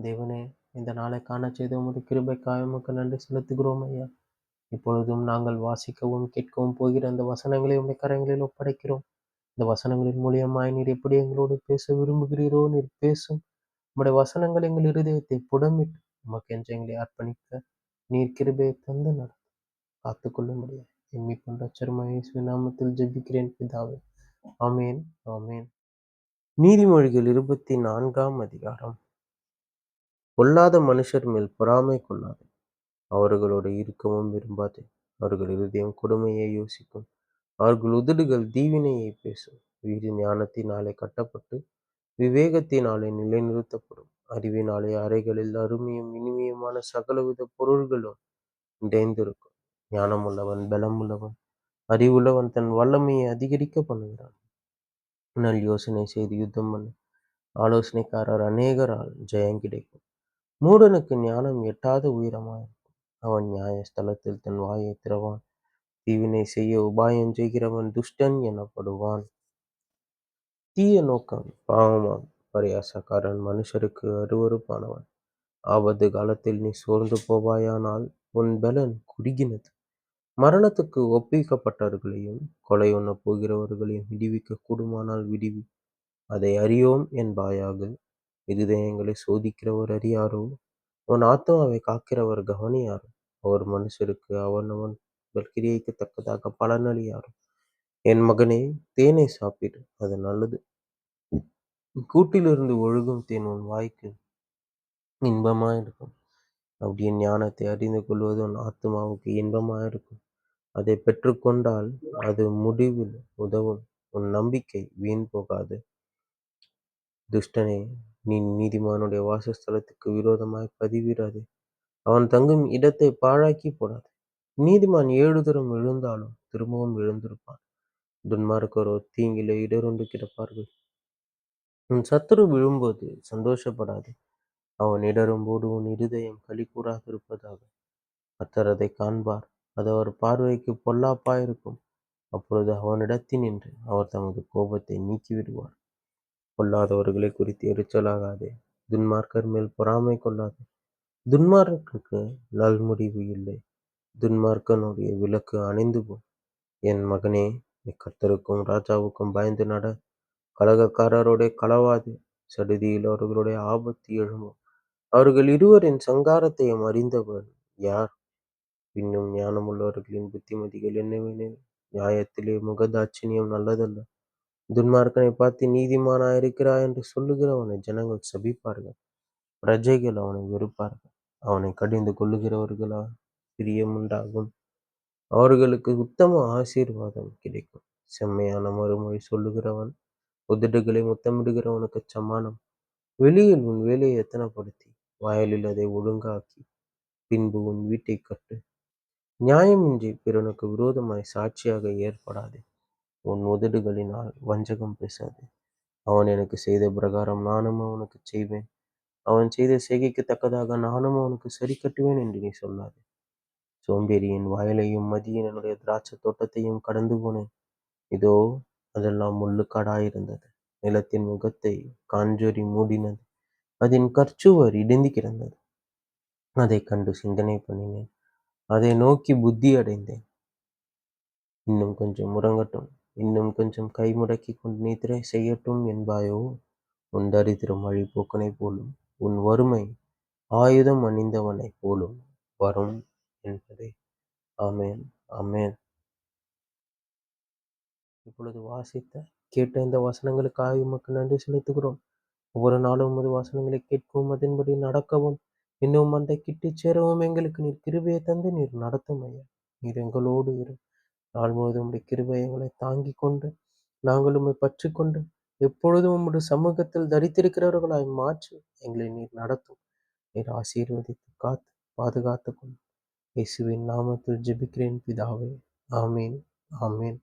தேவனே, இந்த நாளை காணச் செய்த உமது கிருபைக்காக உமக்கு நன்றி செலுத்துகிறோம் ஐயா. இப்பொழுதும் நாங்கள் வாசிக்கவும் கேட்கவும் போகிற அந்த வசனங்களை உம்முடைய கரங்களில் ஒப்படைக்கிறோம். இந்த வசனங்களின் மூலியமாய் நீர் எப்படி எங்களோடு பேச விரும்புகிறீரோ நீர் பேசும். உம்முடைய வசனங்கள் எங்கள் இருதயத்தை புடமிட்டு உமக்கென்று எங்களை அர்ப்பணிக்க நீர் கிருபையை தந்து காத்துக்கொள்ளும்படியா எண்ணிக்கொண்ட ரட்சகருமாகிய இயேசுவின் நாமத்தில் ஜெபிக்கிறேன் பிதாவே. ஆமென், ஆமென். நீதிமொழிகள் 24ஆம் அதிகாரம். பொல்லாத மனுஷர் மேல் பொறாமை கொள்ளாதே, அவர்களோடு இருக்கவும் விரும்பாதே. அவர்கள் இருதயம் கொடுமையை யோசிக்கும், அவர்கள் உதடுகள் தீவினையை பேசும். வீடு ஞானத்தினாலே கட்டப்பட்டு விவேகத்தினாலே நிலைநிறுத்தப்படும். அறிவினாலே அறைகளில் அருமையும் இனிமையுமான சகலவித பொருள்களும் நிறைந்திருக்கும். ஞானமுள்ளவன் பலமுள்ளவன், அறிவுள்ளவன் தன் வல்லமையை அதிகரிக்க பண்ணுகிறான். நல் யோசனை செய்து யுத்தம் பண்ணு, ஆலோசனைக்காரர் அநேகரால் ஜெயம் கிடைக்கும். மூடனுக்கு ஞானம் எட்டாத உயரமாயிருக்கும், அவன் நியாய ஸ்தலத்தில் தன் வாயை திறவான். தீவினை செய்ய உபாயம் செய்கிறவன் துஷ்டன் எனப்படுவான். தீய நோக்கம் பாவமாம், பரியாசக்காரன் மனுஷருக்கு அருவருப்பானவன். ஆபத்து காலத்தில் நீ சோர்ந்து போவாயானால் உன் பலன் குறுகினது. மரணத்துக்கு ஒப்புவிக்கப்பட்டவர்களையும் கொலை உண்ண போகிறவர்களையும் விடுவிக்க கூடுமானால் விடுவி. அதை அறியோம் என்பாயாக. இருதயங்களை சோதிக்கிறவர் அறியாரோ? உன் ஆத்மாவை காக்கிறவர் கவனியாரோ? அவர் மனுஷருக்கு அவனவன் கிரியைக்கு தக்கதாக பலனளியாரோ? என் மகனே, தேனை சாப்பிடு, அது நல்லது. கூட்டிலிருந்து ஒழுகும் தேன் உன் வாய்க்கு இன்பமாயிருக்கும். அப்படியே ஞானத்தை அறிந்து கொள்வது உன் ஆத்மாவுக்கு இன்பமாயிருக்கும். அதை பெற்றுக்கொண்டால் அது முடிவில் உதவும். உன் நம்பிக்கை வீண் போகாது. துஷ்டனே, நீ நீதிமானுடைய வாசஸ்தலத்துக்கு விரோதமாய் பதிவிடாதே. அவன் தங்கும் இடத்தை பாழாக்கி போடாது. நீதிமான் 7 தரம் விழுந்தாலும் திரும்பவும் எழுந்திருப்பான். துன்மார்க்கரோ தீங்கிலே இடருண்டு கிடப்பார்கள். உன் சத்துரு விழும்போது சந்தோஷப்படாது. அவன் இடரும்போது உன் இருதயம் களி கூறாதிருப்பதாக. கர்த்தர் அதை காண்பார், அது அவர் பார்வைக்கு பொல்லாப்பாயிருக்கும். அப்பொழுது அவனிடத்தினின்று அவர் தமது கோபத்தை நீக்கிவிடுவார். பொல்லாதவர்களை குறித்து எரிச்சலாகாதே, துன்மார்க்கர் மேல் பொறாமை கொள்ளாதே. துன்மார்க்கனுக்கு நல்முடிவு இல்லை, துன்மார்க்கனுடைய விளக்கு அணைந்து போம். என் மகனே, நீ கர்த்தருக்கும் ராஜாவுக்கும் பயந்து நட. கலகக்காரரோட களவாது, சடுதியில் அவர்களுடைய ஆபத்து எழும்பும். அவர்கள் இருவரின் சங்காரத்தையும் அறிந்தவர் யார்? இன்னும் ஞானமுள்ளவர்களின் புத்திமதிகள் என்னவெனில், நியாயத்திலே முகதாட்சிணியம் நல்லதல்ல. துன்மார்க்கனை பார்த்து நீதிமானாயிருக்கிறாய் என்று சொல்லுகிறவனை ஜனங்கள் சபிப்பார்கள். பிரஜைகள் அவனை வெறுப்பார்கள். அவனை கடிந்து கொள்ளுகிறவர்களால் பிரியமுண்டாகும். அவர்களுக்கு உத்தம ஆசீர்வாதம் கிடைக்கும். செம்மையான மறுமொழி சொல்லுகிறவன் உதடுகளை முத்தமிடுகிறவனுக்கு சமானம். வெளியில் உன் வேலையை எத்தனப்படுத்தி வயலில் அதை ஒழுங்காக்கி பின்பு உன் வீட்டை கட்டு. நியாயமின்றி பிறனுக்கு விரோதமாய் சாட்சியாக ஏற்படாது. உன் உதடுகளினால் வஞ்சகம் பேசாது. அவன் எனக்கு செய்த பிரகாரம் நானும் அவனுக்கு செய்வேன், அவன் செய்த செய்கைக்கு தக்கதாக நானும் அவனுக்கு சரி கட்டுவேன் என்று நீ சொல்லாது. சோம்பேறியின் வயலையும் மதியன் என்னுடைய திராட்சை தோட்டத்தையும் கடந்து போனேன். இதோ, அதெல்லாம் முள்ளுக்காடாயிருந்தது. நிலத்தின் முகத்தை காஞ்சொறி மூடினது. அதன் கற்சுவர் இடிந்து கிடந்தது. அதை கண்டு சிந்தனை பண்ணினேன், அதை நோக்கி புத்தி அடைந்தேன். இன்னும் கொஞ்சம் உறங்கட்டும், இன்னும் கொஞ்சம் கை முடக்கி கொண்டு நித்திரை செய்யட்டும் என்பாயோ? உன் தரித்திரம் வழிபோக்கனை போலும், உன் வறுமை ஆயுதம் அணிந்தவனைப் போலும் வரும் என்பதே. ஆமேன், ஆமேன். இப்பொழுது வாசித்த கேட்ட இந்த வசனங்களுக்காக உமக்கு நன்றி செலுத்துகிறோம். ஒவ்வொரு நாளும் உமது வசனங்களை கேட்கவும் அதன்படி நடக்கவும் இன்னும் அந்த கிட்டி சேரவும் எங்களுக்கு நீர் கிருபையை தந்து நீர் நடத்தும் ஐயா. நீர் எங்களோடு இரு. நாள் முழுவதும் உம்முடைய கிருபை எங்களை தாங்கி கொண்டு நாங்கள் உம்மை பற்றி கொண்டு எப்பொழுதும் உம்முடைய சமூகத்தில் தரித்திருக்கிறவர்களாய் மாற்றி எங்களை நீர் நடத்தும். நீர் ஆசீர்வதித்து காத்து பாதுகாத்து கொண்டு இயேசுவின் நாமத்தில் ஜெபிக்கிறேன் பிதாவே. ஆமீன், ஆமீன்.